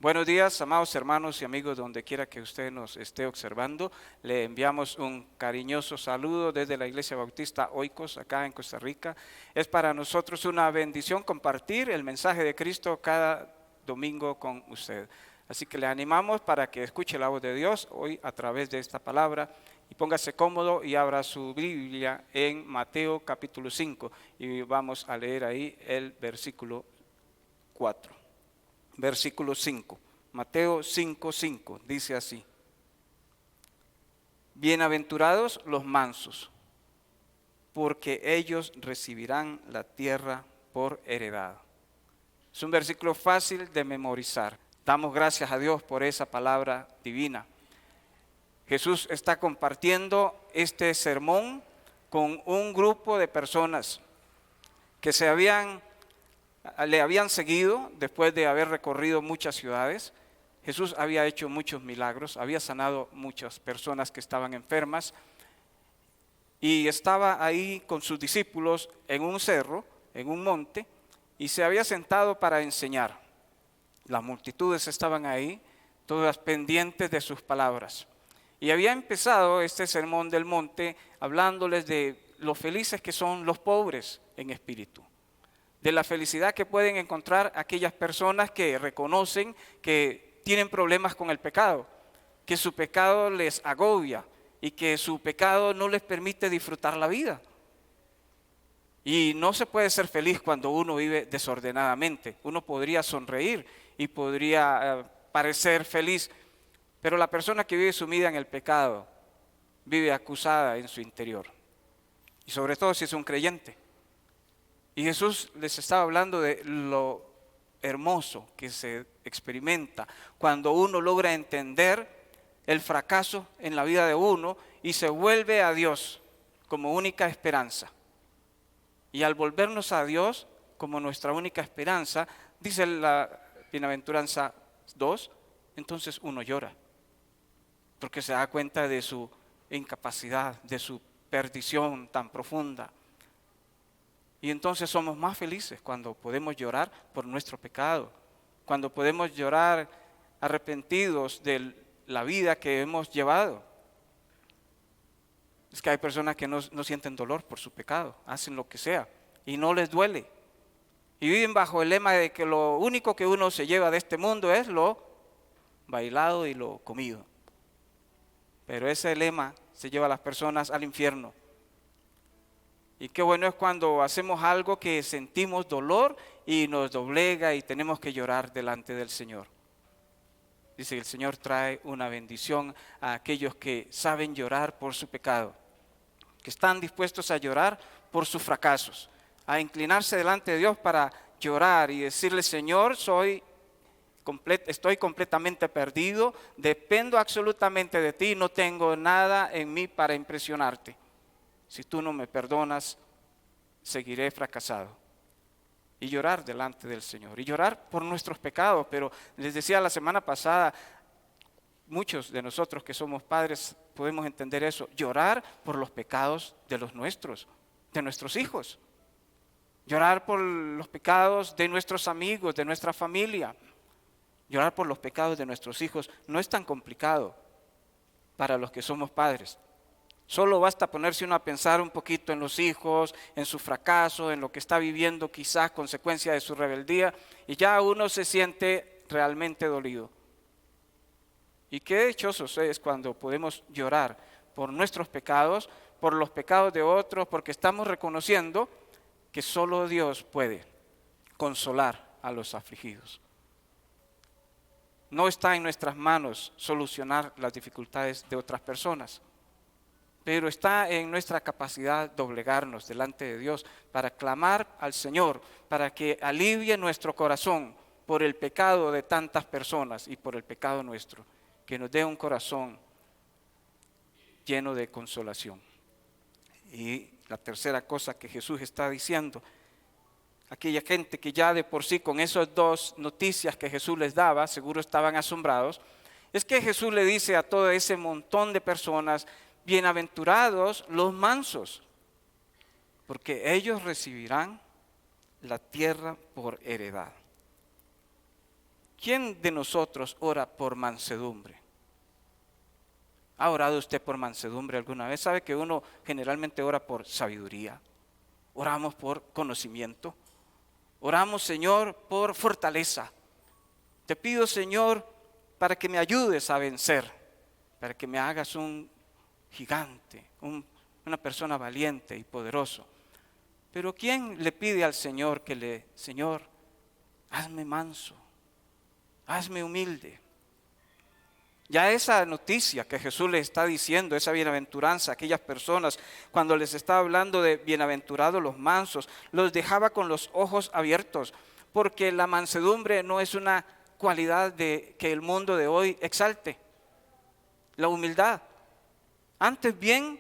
Buenos días, amados hermanos y amigos, donde quiera que usted nos esté observando. Le enviamos un cariñoso saludo desde la Iglesia Bautista Oikos, acá en Costa Rica. Es para nosotros una bendición compartir el mensaje de Cristo cada domingo con usted. Así que le animamos para que escuche la voz de Dios hoy a través de esta palabra. Y póngase cómodo y abra su Biblia en Mateo capítulo 5 y vamos a leer ahí el versículo 4. Versículo 5, Mateo 5:5, dice así: Bienaventurados los mansos, porque ellos recibirán la tierra por heredad. Es un versículo fácil de memorizar. Damos gracias a Dios por esa palabra divina. Jesús está compartiendo este sermón con un grupo de personas que le habían seguido después de haber recorrido muchas ciudades. Jesús había hecho muchos milagros, había sanado muchas personas que estaban enfermas y estaba ahí con sus discípulos en un cerro, en un monte, y se había sentado para enseñar. Las multitudes estaban ahí, todas pendientes de sus palabras. Y había empezado este sermón del monte hablándoles de lo felices que son los pobres en espíritu, de la felicidad que pueden encontrar aquellas personas que reconocen que tienen problemas con el pecado, que su pecado les agobia y que su pecado no les permite disfrutar la vida. Y no se puede ser feliz cuando uno vive desordenadamente. Uno podría sonreír y podría parecer feliz, pero la persona que vive sumida en el pecado vive acusada en su interior, y sobre todo si es un creyente. Y Jesús les estaba hablando de lo hermoso que se experimenta cuando uno logra entender el fracaso en la vida de uno y se vuelve a Dios como única esperanza. Y al volvernos a Dios como nuestra única esperanza, dice la Bienaventuranza 2, entonces uno llora, porque se da cuenta de su incapacidad, de su perdición tan profunda. Y entonces somos más felices cuando podemos llorar por nuestro pecado, cuando podemos llorar arrepentidos de la vida que hemos llevado. Es que hay personas que no sienten dolor por su pecado, hacen lo que sea y no les duele. Y viven bajo el lema de que lo único que uno se lleva de este mundo es lo bailado y lo comido. Pero ese lema se lleva a las personas al infierno. Y qué bueno es cuando hacemos algo que sentimos dolor y nos doblega y tenemos que llorar delante del Señor. Dice que el Señor trae una bendición a aquellos que saben llorar por su pecado, que están dispuestos a llorar por sus fracasos, a inclinarse delante de Dios para llorar y decirle: Señor, estoy completamente perdido, dependo absolutamente de ti, no tengo nada en mí para impresionarte. Si tú no me perdonas, seguiré fracasado. Y llorar delante del Señor, y llorar por nuestros pecados. Pero les decía la semana pasada, muchos de nosotros que somos padres podemos entender eso, llorar por los pecados de los nuestros, de nuestros hijos. Llorar por los pecados de nuestros amigos, de nuestra familia. Llorar por los pecados de nuestros hijos no es tan complicado para los que somos padres. Solo basta ponerse uno a pensar un poquito en los hijos, en su fracaso, en lo que está viviendo quizás consecuencia de su rebeldía, y ya uno se siente realmente dolido. Y qué dichosos es cuando podemos llorar por nuestros pecados, por los pecados de otros, porque estamos reconociendo que solo Dios puede consolar a los afligidos. No está en nuestras manos solucionar las dificultades de otras personas, pero está en nuestra capacidad doblegarnos delante de Dios para clamar al Señor, para que alivie nuestro corazón por el pecado de tantas personas y por el pecado nuestro, que nos dé un corazón lleno de consolación. Y la tercera cosa que Jesús está diciendo, aquella gente que ya de por sí con esas dos noticias que Jesús les daba, seguro estaban asombrados, es que Jesús le dice a todo ese montón de personas: bienaventurados los mansos, porque ellos recibirán la tierra por heredad. ¿quién de nosotros ora por mansedumbre? ¿Ha orado usted por mansedumbre alguna vez? ¿Sabe que uno generalmente ora por sabiduría? Oramos por conocimiento. Oramos, Señor, por fortaleza. Te pido, Señor, para que me ayudes a vencer, para que me hagas un gigante, una persona valiente y poderoso. Pero ¿quién le pide al Señor Señor, hazme manso, hazme humilde? Ya esa noticia que Jesús les está diciendo, esa bienaventuranza a aquellas personas, cuando les estaba hablando de bienaventurados los mansos, los dejaba con los ojos abiertos, porque la mansedumbre no es una cualidad que el mundo de hoy exalte. La humildad. Antes bien,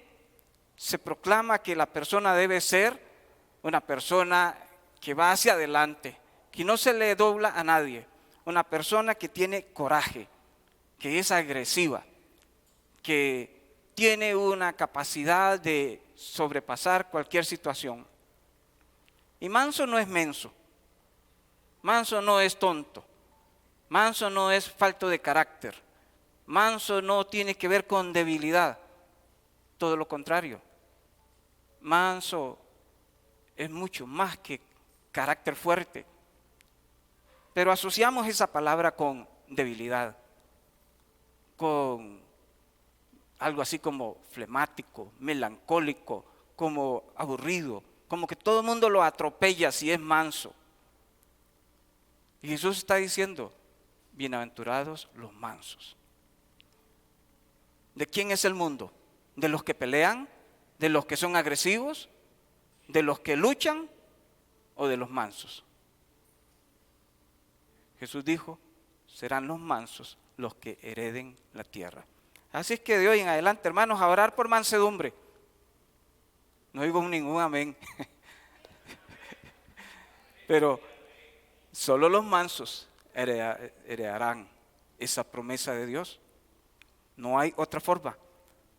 se proclama que la persona debe ser una persona que va hacia adelante, que no se le dobla a nadie, una persona que tiene coraje, que es agresiva, que tiene una capacidad de sobrepasar cualquier situación. Y manso no es menso, manso no es tonto, manso no es falto de carácter, manso no tiene que ver con debilidad, todo lo contrario. Manso es mucho más que carácter fuerte, pero asociamos esa palabra con debilidad, con algo así como flemático, melancólico, como aburrido, como que todo el mundo lo atropella si es manso. Y Jesús está diciendo, bienaventurados los mansos. ¿De quién es el mundo? ¿De los que pelean? ¿De los que son agresivos? ¿De los que luchan? ¿O de los mansos? Jesús dijo, serán los mansos los que hereden la tierra. Así es que de hoy en adelante, hermanos, a orar por mansedumbre. No digo ningún amén. Pero solo los mansos heredarán esa promesa de Dios. No hay otra forma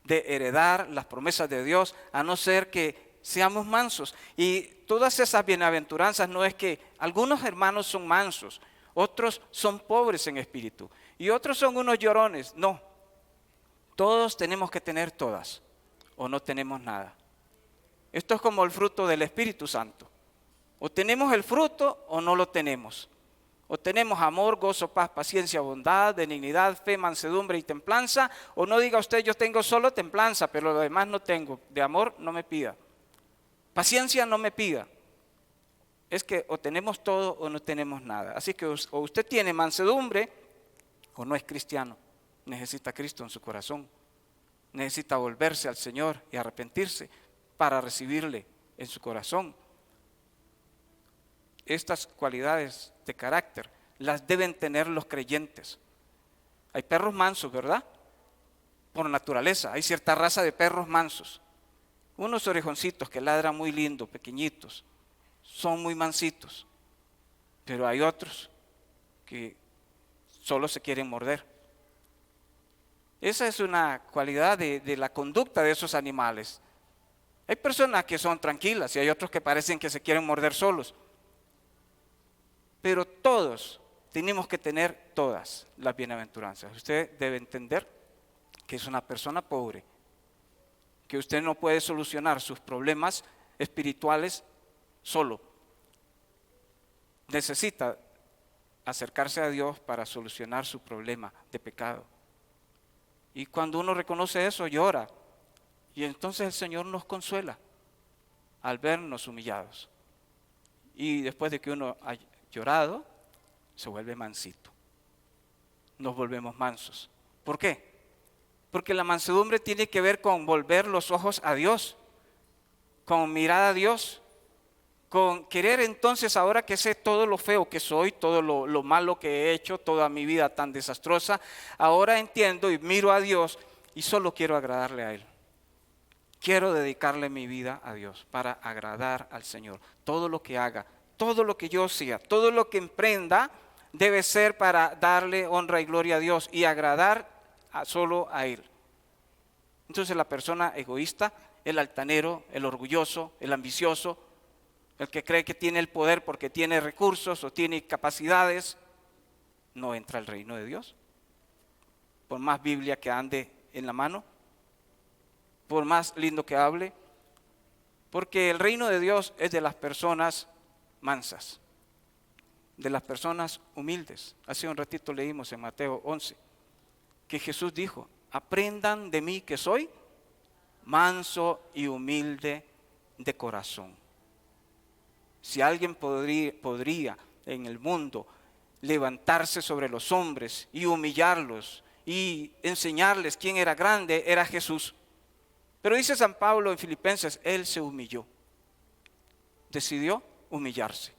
de heredar las promesas de Dios a no ser que seamos mansos. Y todas esas bienaventuranzas no es que algunos hermanos son mansos, otros son pobres en espíritu y otros son unos llorones. No, todos tenemos que tener todas o no tenemos nada. Esto es como el fruto del Espíritu Santo. O tenemos el fruto o no lo tenemos. O tenemos amor, gozo, paz, paciencia, bondad, benignidad, fe, mansedumbre y templanza. O no diga usted, yo tengo solo templanza, pero lo demás no tengo. De amor no me pida. Paciencia no me pida. Es que o tenemos todo o no tenemos nada. Así que o usted tiene mansedumbre o no es cristiano. Necesita a Cristo en su corazón. Necesita volverse al Señor y arrepentirse para recibirle en su corazón. Estas cualidades de carácter las deben tener los creyentes. Hay perros mansos, ¿verdad? Por naturaleza, hay cierta raza de perros mansos. Unos orejoncitos que ladran muy lindos, pequeñitos, son muy mansitos. Pero hay otros que solo se quieren morder. Esa es una cualidad de la conducta de esos animales. Hay personas que son tranquilas y hay otros que parecen que se quieren morder solos. Pero todos tenemos que tener todas las bienaventuranzas. Usted debe entender que es una persona pobre, que usted no puede solucionar sus problemas espirituales solo. Necesita acercarse a Dios para solucionar su problema de pecado. Y cuando uno reconoce eso, llora. Y entonces el Señor nos consuela al vernos humillados. Y después de que uno ha llorado, se vuelve mansito. Nos volvemos mansos. ¿Por qué? Porque la mansedumbre tiene que ver con volver los ojos a Dios, con mirar a Dios, con querer entonces, ahora que sé todo lo feo que soy, todo lo malo que he hecho, toda mi vida tan desastrosa, ahora entiendo y miro a Dios y solo quiero agradarle a Él. Quiero dedicarle mi vida a Dios para agradar al Señor. Todo lo que haga, todo lo que yo sea, todo lo que emprenda debe ser para darle honra y gloria a Dios y agradar solo a Él. Entonces la persona egoísta, el altanero, el orgulloso, el ambicioso, el que cree que tiene el poder porque tiene recursos o tiene capacidades, no entra al reino de Dios. Por más Biblia que ande en la mano, por más lindo que hable, porque el reino de Dios es de las personas mansas, de las personas humildes. Hace un ratito leímos en Mateo 11 que Jesús dijo: aprendan de mí que soy manso y humilde de corazón. Si alguien podría en el mundo levantarse sobre los hombres y humillarlos y enseñarles quién era grande, era Jesús. Pero dice San Pablo en Filipenses, Él se humilló, decidió humillarse.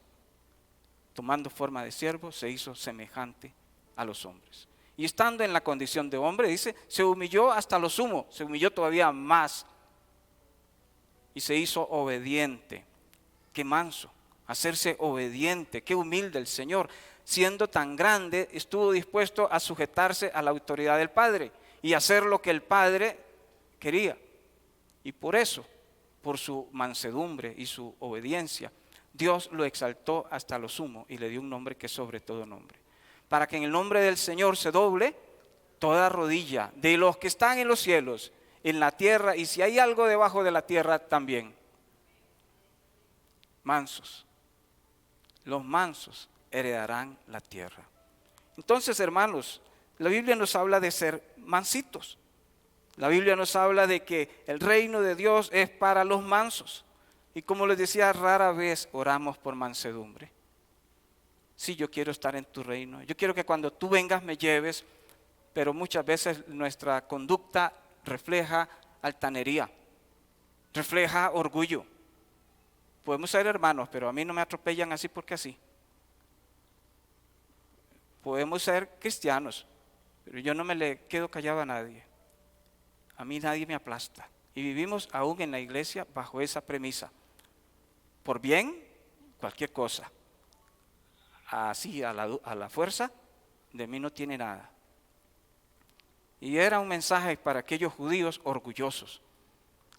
Tomando forma de siervo, se hizo semejante a los hombres. Y estando en la condición de hombre, dice, se humilló hasta lo sumo, se humilló todavía más. Y se hizo obediente. Qué manso, hacerse obediente, qué humilde el Señor. Siendo tan grande, estuvo dispuesto a sujetarse a la autoridad del Padre y hacer lo que el Padre quería. Y por eso, por su mansedumbre y su obediencia, Dios lo exaltó hasta lo sumo y le dio un nombre que es sobre todo nombre. Para que en el nombre del Señor se doble toda rodilla de los que están en los cielos, en la tierra, y si hay algo debajo de la tierra también. Mansos. Los mansos heredarán la tierra. Entonces, hermanos, la Biblia nos habla de ser mansitos. La Biblia nos habla de que el reino de Dios es para los mansos. Y como les decía, rara vez oramos por mansedumbre. Sí, yo quiero estar en tu reino. Yo quiero que cuando tú vengas me lleves, pero muchas veces nuestra conducta refleja altanería, refleja orgullo. Podemos ser hermanos, pero a mí no me atropellan así porque así. Podemos ser cristianos, pero yo no me le quedo callado a nadie. A mí nadie me aplasta. Y vivimos aún en la iglesia bajo esa premisa. Por bien, cualquier cosa. Así, a la fuerza, de mí no tiene nada. Y era un mensaje para aquellos judíos orgullosos.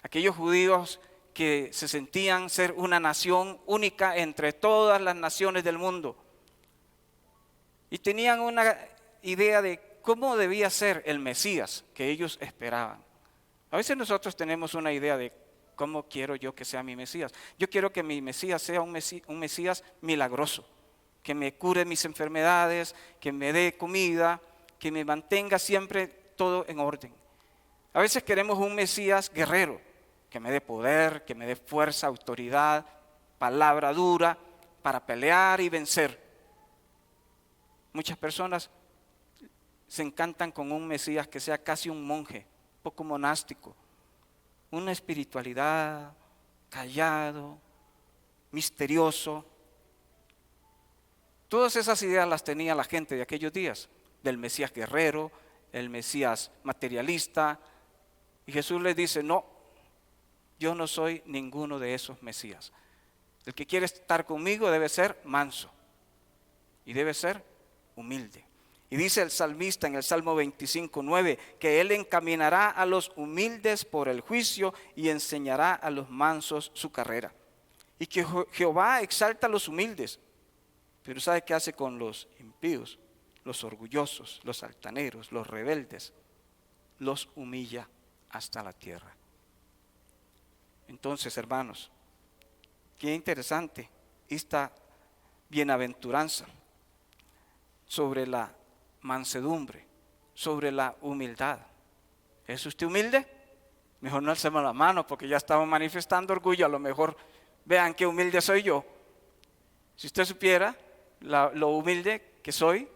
Aquellos judíos que se sentían ser una nación única entre todas las naciones del mundo. Y tenían una idea de cómo debía ser el Mesías que ellos esperaban. A veces nosotros tenemos una idea de cómo quiero yo que sea mi Mesías. Yo quiero que mi Mesías sea un Mesías milagroso, que me cure mis enfermedades, que me dé comida, que me mantenga siempre todo en orden. A veces queremos un Mesías guerrero, que me dé poder, que me dé fuerza, autoridad, palabra dura para pelear y vencer. Muchas personas se encantan con un Mesías que sea casi un monje, poco monástico, una espiritualidad callado, misterioso. Todas esas ideas las tenía la gente de aquellos días, del Mesías guerrero, el Mesías materialista. Y Jesús les dice, no, yo no soy ninguno de esos Mesías. El que quiere estar conmigo debe ser manso y debe ser humilde. Y dice el salmista en el Salmo 25:9 que Él encaminará a los humildes por el juicio y enseñará a los mansos su carrera. Y que Jehová exalta a los humildes, pero ¿sabe qué hace con los impíos, los orgullosos, los altaneros, los rebeldes? Los humilla hasta la tierra. Entonces, hermanos, qué interesante esta bienaventuranza sobre la mansedumbre, sobre la humildad. ¿Es usted humilde? Mejor no alcemos la mano porque ya estamos manifestando orgullo. A lo mejor vean qué humilde soy yo. Si usted supiera lo humilde que soy,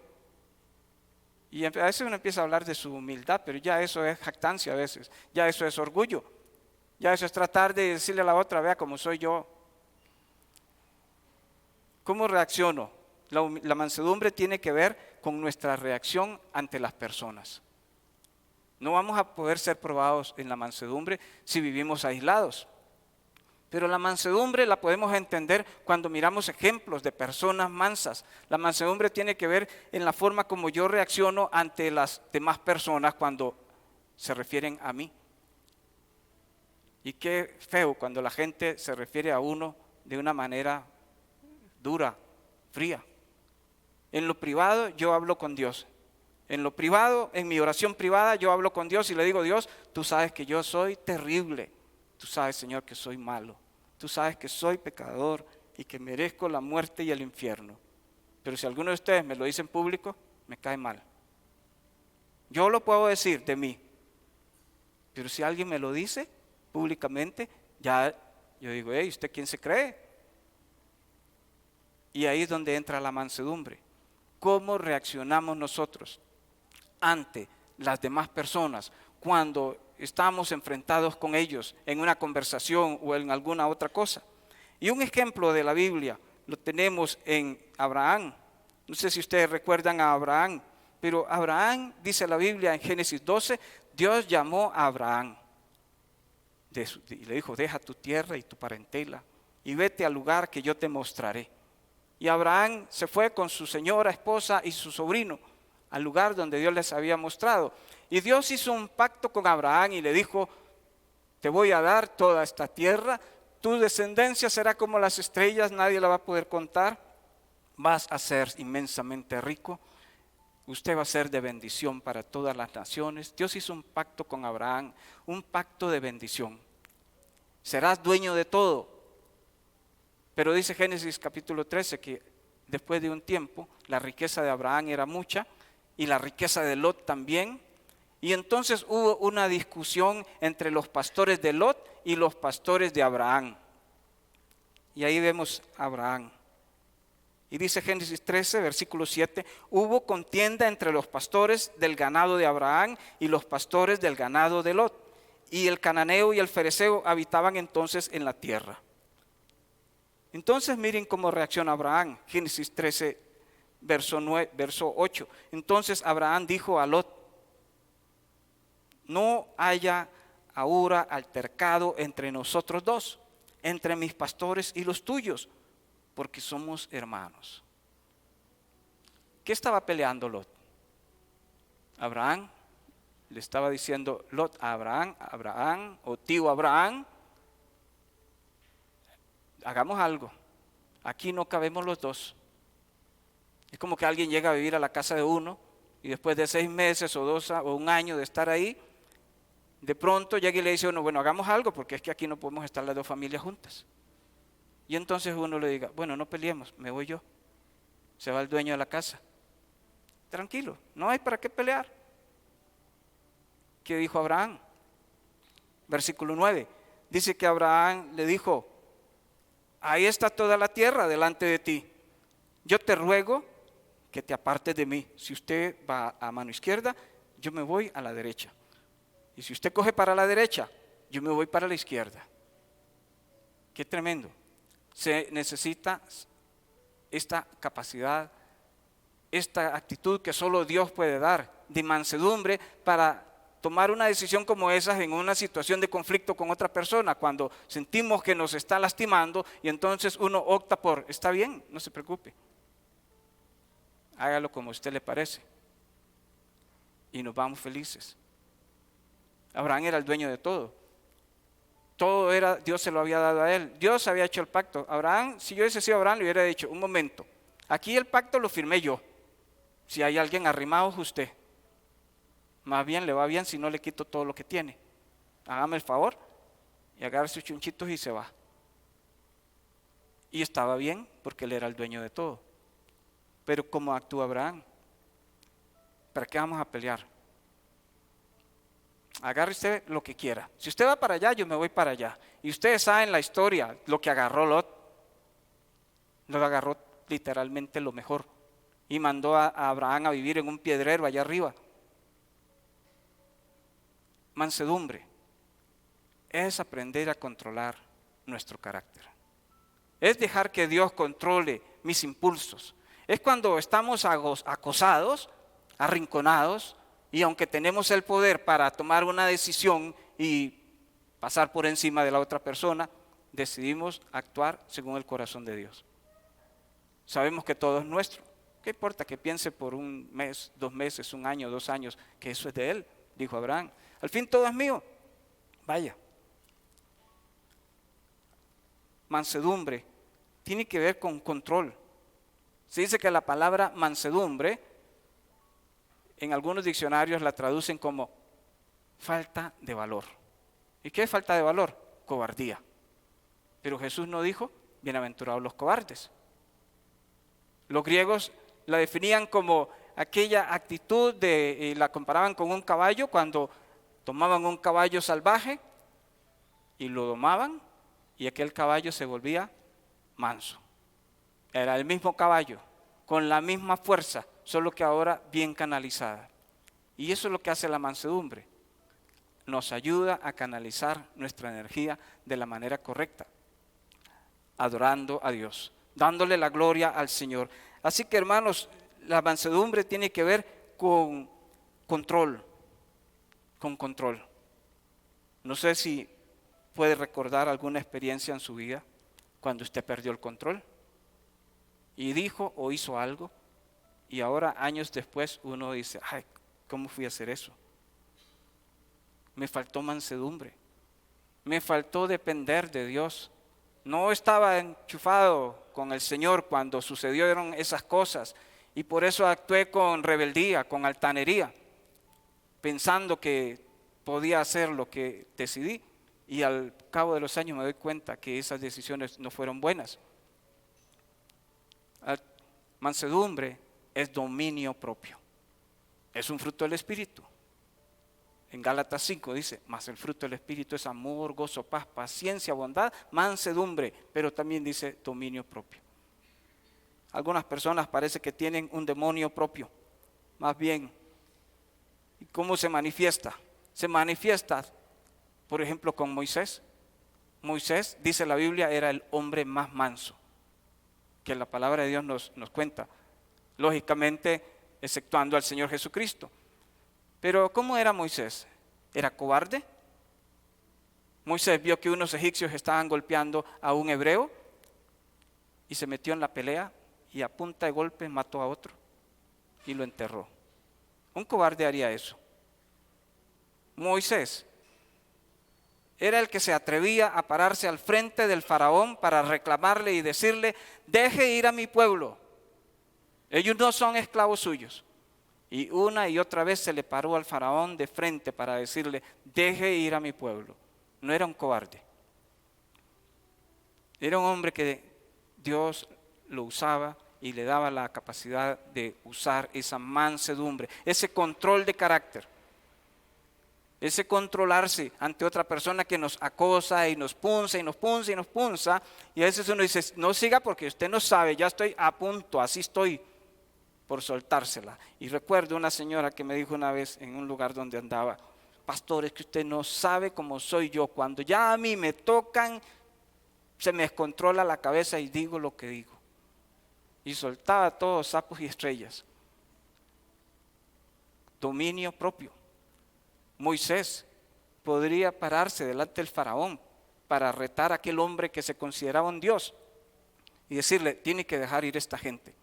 y a veces uno empieza a hablar de su humildad, pero ya eso es jactancia a veces, ya eso es orgullo, ya eso es tratar de decirle a la otra, vea cómo soy yo. ¿Cómo reacciono? La mansedumbre tiene que ver con nuestra reacción ante las personas. No vamos a poder ser probados en la mansedumbre si vivimos aislados. Pero la mansedumbre la podemos entender cuando miramos ejemplos de personas mansas. La mansedumbre tiene que ver en la forma como yo reacciono ante las demás personas cuando se refieren a mí. Y qué feo cuando la gente se refiere a uno de una manera dura, fría. En lo privado yo hablo con Dios. En lo privado, en mi oración privada, yo hablo con Dios y le digo: Dios, tú sabes que yo soy terrible. Tú sabes, Señor, que soy malo. Tú sabes que soy pecador y que merezco la muerte y el infierno. Pero si alguno de ustedes me lo dice en público, me cae mal. Yo lo puedo decir de mí. Pero si alguien me lo dice públicamente, ya yo digo: hey, ¿usted quién se cree? Y ahí es donde entra la mansedumbre. ¿Cómo reaccionamos nosotros ante las demás personas cuando estamos enfrentados con ellos en una conversación o en alguna otra cosa? Y un ejemplo de la Biblia lo tenemos en Abraham. No sé si ustedes recuerdan a Abraham, pero Abraham, dice la Biblia en Génesis 12, Dios llamó a Abraham y le dijo: deja tu tierra y tu parentela y vete al lugar que yo te mostraré. Y Abraham se fue con su señora esposa y su sobrino al lugar donde Dios les había mostrado. Y Dios hizo un pacto con Abraham y le dijo: te voy a dar toda esta tierra, tu descendencia será como las estrellas, nadie la va a poder contar, vas a ser inmensamente rico, usted va a ser de bendición para todas las naciones. Dios hizo un pacto con Abraham, un pacto de bendición. Serás dueño de todo. Pero dice Génesis capítulo 13 que después de un tiempo la riqueza de Abraham era mucha y la riqueza de Lot también. Y entonces hubo una discusión entre los pastores de Lot y los pastores de Abraham. Y ahí vemos a Abraham. Y dice Génesis 13, versículo 7, hubo contienda entre los pastores del ganado de Abraham y los pastores del ganado de Lot. Y el cananeo y el fereceo habitaban entonces en la tierra. Entonces miren cómo reacciona Abraham. Génesis 13, verso 8. Entonces Abraham dijo a Lot: no haya ahora altercado entre nosotros dos, entre mis pastores y los tuyos, porque somos hermanos. ¿Qué estaba peleando Lot? Abraham le estaba diciendo Lot a Abraham, o tío Abraham: hagamos algo, aquí no cabemos los dos. Es como que alguien llega a vivir a la casa de uno y después de 6 meses o un año de estar ahí, de pronto llega y le dice a uno: bueno, hagamos algo porque es que aquí no podemos estar las dos familias juntas. Y entonces uno le diga: bueno, no peleemos, me voy yo. Se va el dueño de la casa. Tranquilo, no hay para qué pelear. ¿Qué dijo Abraham? Versículo 9, dice que Abraham le dijo: ahí está toda la tierra delante de ti. Yo te ruego que te apartes de mí. Si usted va a mano izquierda, yo me voy a la derecha. Y si usted coge para la derecha, yo me voy para la izquierda. Qué tremendo. Se necesita esta capacidad, esta actitud que solo Dios puede dar, de mansedumbre, para tomar una decisión como esa en una situación de conflicto con otra persona, cuando sentimos que nos está lastimando y entonces uno opta por: está bien, no se preocupe, hágalo como a usted le parece, y nos vamos felices. Abraham era el dueño de todo. Todo era, Dios se lo había dado a él. Dios había hecho el pacto. Abraham, si yo hubiese sido Abraham, le hubiera dicho: un momento, aquí el pacto lo firmé yo. Si hay alguien arrimado es usted. Más bien le va bien si no le quito todo lo que tiene. Hágame el favor y agarre sus chunchitos y se va. Y estaba bien porque él era el dueño de todo. Pero ¿cómo actúa Abraham? ¿Para qué vamos a pelear? Agarre usted lo que quiera. Si usted va para allá, yo me voy para allá. Y ustedes saben la historia, lo que agarró Lot. Lo agarró literalmente lo mejor. Y mandó a Abraham a vivir en un piedrero allá arriba. Mansedumbre es aprender a controlar nuestro carácter. Es dejar que Dios controle mis impulsos. Es cuando estamos acosados, arrinconados, y aunque tenemos el poder para tomar una decisión y pasar por encima de la otra persona, decidimos actuar según el corazón de Dios. Sabemos que todo es nuestro. ¿Qué importa que piense por un mes, 2 meses, 1 año, 2 años, que eso es de él? Dijo Abraham. Al fin todo es mío. Vaya. Mansedumbre tiene que ver con control. Se dice que la palabra mansedumbre, en algunos diccionarios la traducen como falta de valor. ¿Y qué es falta de valor? Cobardía. Pero Jesús no dijo, bienaventurados los cobardes. Los griegos la definían como aquella actitud la comparaban con un caballo, cuando tomaban un caballo salvaje y lo domaban, y aquel caballo se volvía manso. Era el mismo caballo, con la misma fuerza, solo que ahora bien canalizada. Y eso es lo que hace la mansedumbre. Nos ayuda a canalizar nuestra energía de la manera correcta, adorando a Dios, dándole la gloria al Señor. Así que, hermanos, la mansedumbre tiene que ver con control, con control. No sé si puede recordar alguna experiencia en su vida cuando usted perdió el control y dijo o hizo algo, y ahora años después uno dice, ay, ¿cómo fui a hacer eso? Me faltó mansedumbre, me faltó depender de Dios. No estaba enchufado con el Señor cuando sucedieron esas cosas, y por eso actué con rebeldía, con altanería, pensando que podía hacer lo que decidí, y al cabo de los años me doy cuenta que esas decisiones no fueron buenas. Mansedumbre es dominio propio, es un fruto del Espíritu. En Gálatas 5 dice, mas el fruto del Espíritu es amor, gozo, paz, paciencia, bondad, mansedumbre, pero también dice dominio propio. Algunas personas parece que tienen un demonio propio, más bien. ¿Y cómo se manifiesta? Se manifiesta, por ejemplo, con Moisés. Moisés, dice la Biblia, era el hombre más manso, que la palabra de Dios nos cuenta, lógicamente exceptuando al Señor Jesucristo. Pero ¿cómo era Moisés? ¿Era cobarde? Moisés vio que unos egipcios estaban golpeando a un hebreo y se metió en la pelea y a punta de golpe mató a otro y lo enterró. Un cobarde haría eso. Moisés era el que se atrevía a pararse al frente del faraón para reclamarle y decirle, deje ir a mi pueblo, ellos no son esclavos suyos. Y una y otra vez se le paró al faraón de frente para decirle, deje ir a mi pueblo. No era un cobarde. Era un hombre que Dios lo usaba y le daba la capacidad de usar esa mansedumbre, ese control de carácter, ese controlarse ante otra persona que nos acosa y nos punza y nos punza y nos punza. Y a veces uno dice, no siga porque usted no sabe, ya estoy a punto, así estoy por soltársela. Y recuerdo una señora que me dijo una vez en un lugar donde andaba, pastor, es que usted no sabe cómo soy yo, cuando ya a mí me tocan, se me descontrola la cabeza y digo lo que digo. Y soltaba todos sapos y estrellas. Dominio propio. Moisés podría pararse delante del faraón para retar a aquel hombre que se consideraba un Dios y decirle, tiene que dejar ir esta gente.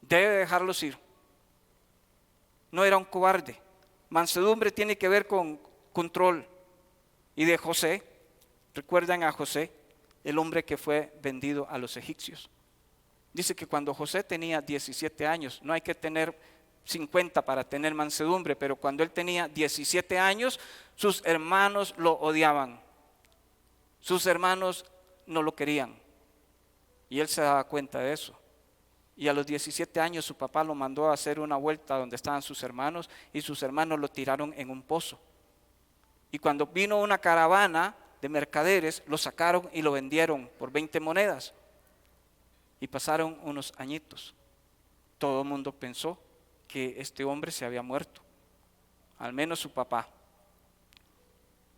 Debe dejarlos ir. No era un cobarde. Mansedumbre tiene que ver con control. Y de José, recuerdan a José, el hombre que fue vendido a los egipcios. Dice que cuando José tenía 17 años, no hay que tener 50 para tener mansedumbre, pero cuando él tenía 17 años, sus hermanos lo odiaban. Sus hermanos no lo querían. Y él se daba cuenta de eso. Y a los 17 años su papá lo mandó a hacer una vuelta donde estaban sus hermanos y sus hermanos lo tiraron en un pozo. Y cuando vino una caravana de mercaderes, lo sacaron y lo vendieron por 20 monedas. Y pasaron unos añitos. Todo el mundo pensó que este hombre se había muerto, al menos su papá.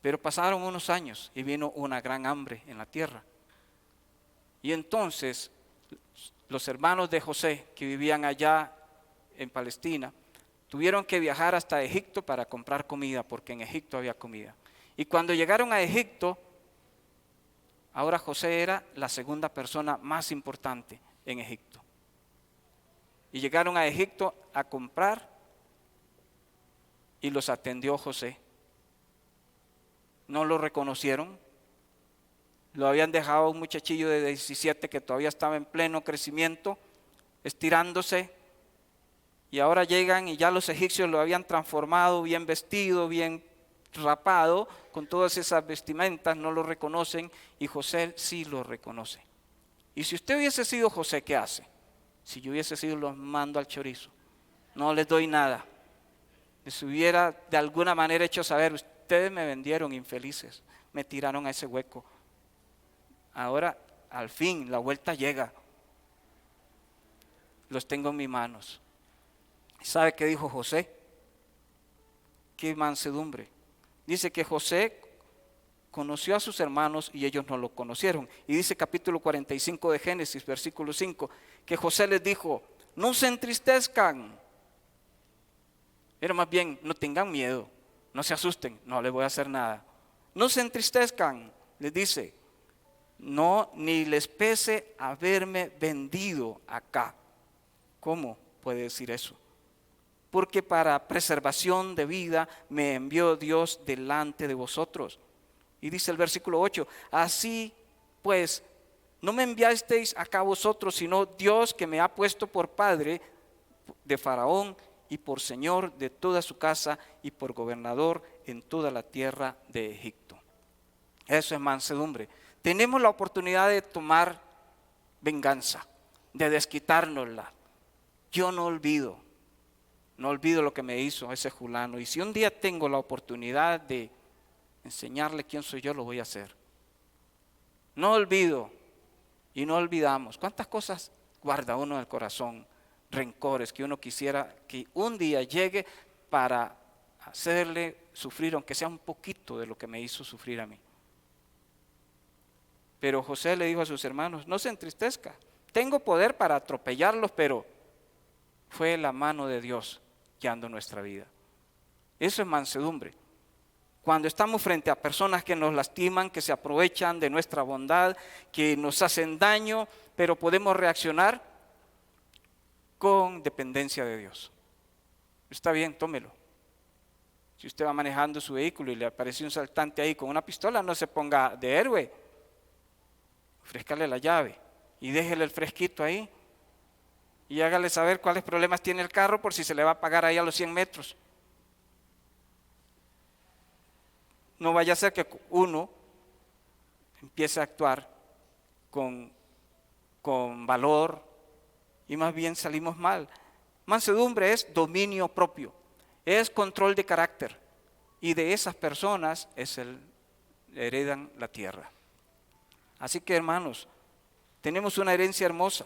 Pero pasaron unos años y vino una gran hambre en la tierra. Y entonces los hermanos de José que vivían allá en Palestina tuvieron que viajar hasta Egipto para comprar comida, porque en Egipto había comida. Y cuando llegaron a Egipto, ahora José era la segunda persona más importante en Egipto. Y llegaron a Egipto a comprar y los atendió José. No lo reconocieron. Lo habían dejado un muchachillo de 17 que todavía estaba en pleno crecimiento estirándose, y ahora llegan y ya los egipcios lo habían transformado, bien vestido, bien rapado, con todas esas vestimentas, no lo reconocen, y José sí lo reconoce. Y si usted hubiese sido José, ¿qué hace? Si yo hubiese sido, los mando al chorizo, no les doy nada. Les hubiera de alguna manera hecho saber, ustedes me vendieron infelices, me tiraron a ese hueco. Ahora, al fin, la vuelta llega. Los tengo en mis manos. ¿Sabe qué dijo José? Qué mansedumbre. Dice que José conoció a sus hermanos y ellos no lo conocieron. Y dice capítulo 45 de Génesis, versículo 5, que José les dijo, no se entristezcan. Era más bien, no tengan miedo, no se asusten, no les voy a hacer nada. No se entristezcan, les dice, no, ni les pese haberme vendido acá. ¿Cómo puede decir eso? Porque para preservación de vida me envió Dios delante de vosotros. Y dice el versículo 8, así pues, no me enviasteis acá vosotros, sino Dios que me ha puesto por padre de Faraón y por señor de toda su casa y por gobernador en toda la tierra de Egipto. Eso es mansedumbre. Tenemos la oportunidad de tomar venganza, de desquitárnosla. Yo no olvido lo que me hizo ese fulano. Y si un día tengo la oportunidad de enseñarle quién soy yo, lo voy a hacer. No olvido y no olvidamos. ¿Cuántas cosas guarda uno en el corazón? Rencores que uno quisiera que un día llegue para hacerle sufrir, aunque sea un poquito de lo que me hizo sufrir a mí. Pero José le dijo a sus hermanos, no se entristezca, tengo poder para atropellarlos, pero fue la mano de Dios guiando nuestra vida. Eso es mansedumbre. Cuando estamos frente a personas que nos lastiman, que se aprovechan de nuestra bondad, que nos hacen daño, pero podemos reaccionar con dependencia de Dios. Está bien, tómelo. Si usted va manejando su vehículo y le aparece un saltante ahí con una pistola, no se ponga de héroe. Ofrézcale la llave y déjele el fresquito ahí y hágale saber cuáles problemas tiene el carro por si se le va a apagar ahí a los 100 metros. No vaya a ser que uno empiece a actuar con valor y más bien salimos mal. Mansedumbre es dominio propio, es control de carácter, y de esas personas heredan la tierra. Así que, hermanos, tenemos una herencia hermosa.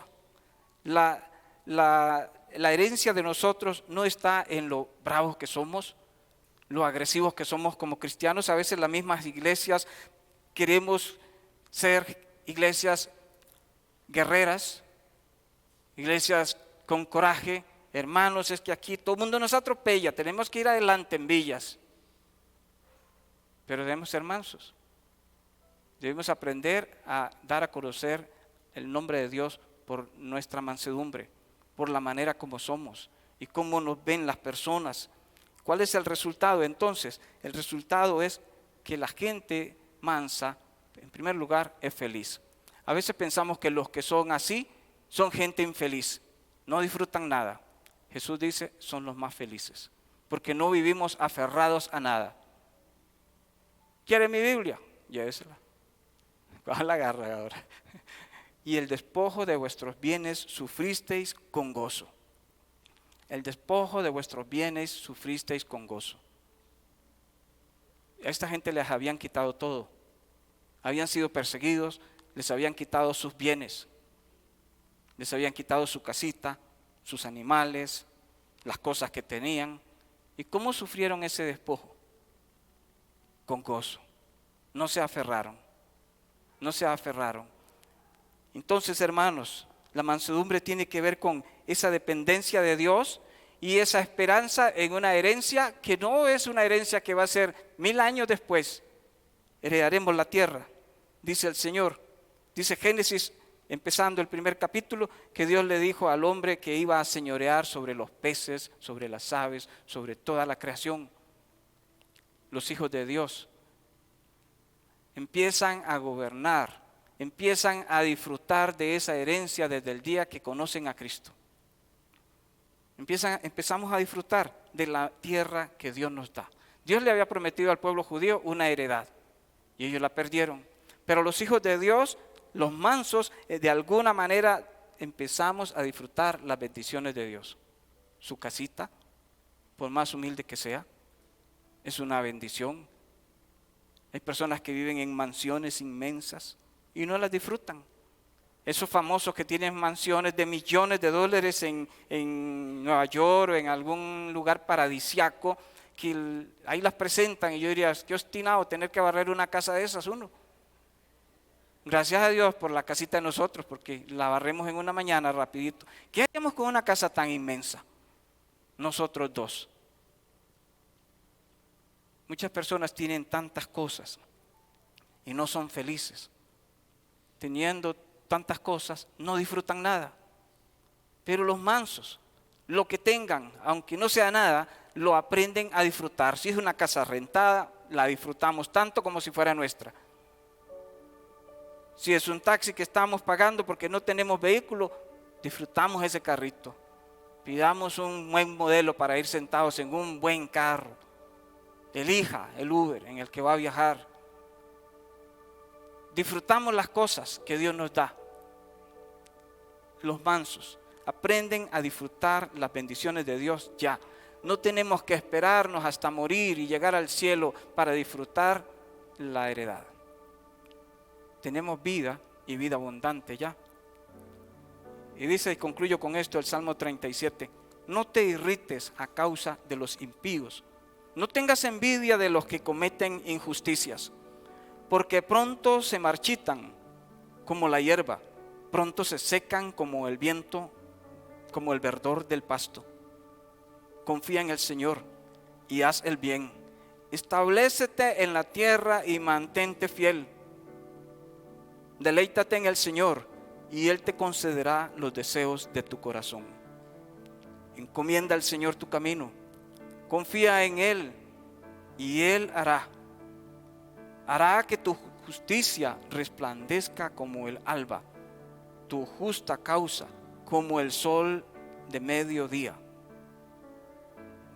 La herencia de nosotros no está en lo bravos que somos, lo agresivos que somos como cristianos. A veces las mismas iglesias queremos ser iglesias guerreras, iglesias con coraje. Hermanos, es que aquí todo el mundo nos atropella, tenemos que ir adelante en villas. Pero debemos ser mansos. Debemos aprender a dar a conocer el nombre de Dios por nuestra mansedumbre, por la manera como somos y cómo nos ven las personas. ¿Cuál es el resultado entonces? El resultado es que la gente mansa, en primer lugar, es feliz. A veces pensamos que los que son así son gente infeliz, no disfrutan nada. Jesús dice, son los más felices, porque no vivimos aferrados a nada. ¿Quiere mi Biblia? Llévesela. ¿Cuál la agarra ahora? Y el despojo de vuestros bienes sufristeis con gozo. El despojo de vuestros bienes sufristeis con gozo. A esta gente les habían quitado todo. Habían sido perseguidos, les habían quitado sus bienes. Les habían quitado su casita, sus animales, las cosas que tenían. ¿Y cómo sufrieron ese despojo? Con gozo. No se aferraron. No se aferraron. Entonces, hermanos, la mansedumbre tiene que ver con esa dependencia de Dios y esa esperanza en una herencia que no es una herencia que va a ser 1000 años después. Heredaremos la tierra, dice el Señor. Dice Génesis, empezando el primer capítulo, que Dios le dijo al hombre que iba a señorear sobre los peces, sobre las aves, sobre toda la creación. Los hijos de Dios empiezan a gobernar, empiezan a disfrutar de esa herencia desde el día que conocen a Cristo. Empezamos a disfrutar de la tierra que Dios nos da. Dios le había prometido al pueblo judío una heredad y ellos la perdieron. Pero los hijos de Dios, los mansos, de alguna manera empezamos a disfrutar las bendiciones de Dios. Su casita, por más humilde que sea, es una bendición. Hay personas que viven en mansiones inmensas y no las disfrutan. Esos famosos que tienen mansiones de millones de dólares en Nueva York o en algún lugar paradisiaco, que ahí las presentan y yo diría, qué obstinado tener que barrer una casa de esas uno. Gracias a Dios por la casita de nosotros, porque la barremos en una mañana rapidito. ¿Qué haríamos con una casa tan inmensa? Nosotros dos. Muchas personas tienen tantas cosas y no son felices. Teniendo tantas cosas, no disfrutan nada. Pero los mansos, lo que tengan, aunque no sea nada, lo aprenden a disfrutar. Si es una casa rentada, la disfrutamos tanto como si fuera nuestra. Si es un taxi que estamos pagando porque no tenemos vehículo, disfrutamos ese carrito. Pidamos un buen modelo para ir sentados en un buen carro. Elija el Uber en el que va a viajar. Disfrutamos las cosas que Dios nos da. Los mansos aprenden a disfrutar las bendiciones de Dios ya. No tenemos que esperarnos hasta morir y llegar al cielo para disfrutar la heredad. Tenemos vida y vida abundante ya. Y dice, y concluyo con esto, el Salmo 37, no te irrites a causa de los impíos, no tengas envidia de los que cometen injusticias, porque pronto se marchitan como la hierba, pronto se secan como el viento, como el verdor del pasto. Confía en el Señor y haz el bien, establécete en la tierra y mantente fiel. Deleítate en el Señor y Él te concederá los deseos de tu corazón. Encomienda al Señor tu camino, confía en Él y Él hará que tu justicia resplandezca como el alba, tu justa causa como el sol de mediodía.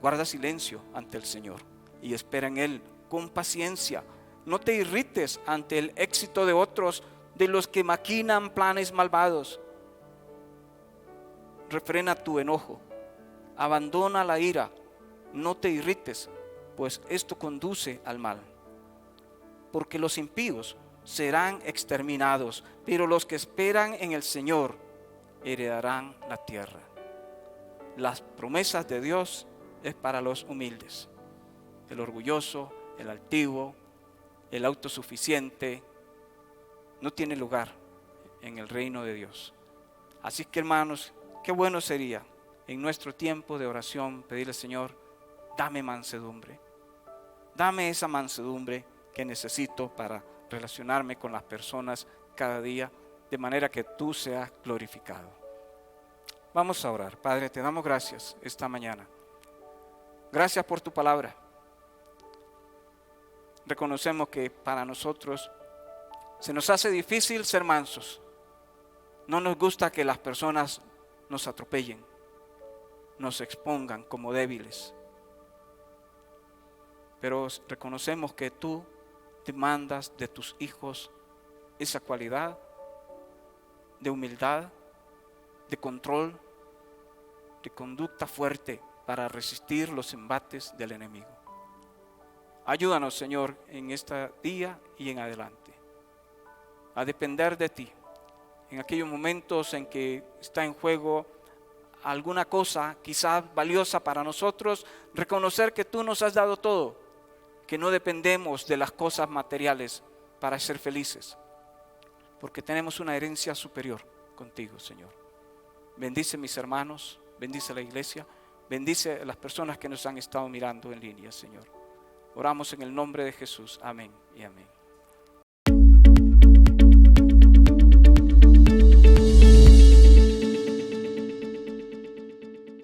Guarda silencio ante el Señor y espera en Él con paciencia. No te irrites ante el éxito de otros, de los que maquinan planes malvados. Refrena tu enojo, abandona la ira, no te irrites, pues esto conduce al mal. Porque los impíos serán exterminados, pero los que esperan en el Señor heredarán la tierra. Las promesas de Dios es para los humildes. El orgulloso, el altivo, el autosuficiente no tiene lugar en el reino de Dios. Así que, hermanos, qué bueno sería en nuestro tiempo de oración pedirle, Señor, dame mansedumbre. Dame esa mansedumbre que necesito para relacionarme con las personas cada día, de manera que tú seas glorificado. Vamos a orar. Padre, te damos gracias esta mañana. Gracias por tu palabra. Reconocemos que para nosotros se nos hace difícil ser mansos. No nos gusta que las personas nos atropellen, nos expongan como débiles. Pero reconocemos que tú demandas de tus hijos esa cualidad de humildad, de control, de conducta fuerte para resistir los embates del enemigo. Ayúdanos, Señor, en este día y en adelante, a depender de ti. En aquellos momentos en que está en juego alguna cosa quizás valiosa para nosotros, reconocer que tú nos has dado todo, que no dependemos de las cosas materiales para ser felices, porque tenemos una herencia superior contigo, Señor. Bendice mis hermanos, bendice la iglesia, bendice a las personas que nos han estado mirando en línea, Señor. Oramos en el nombre de Jesús. Amén y amén.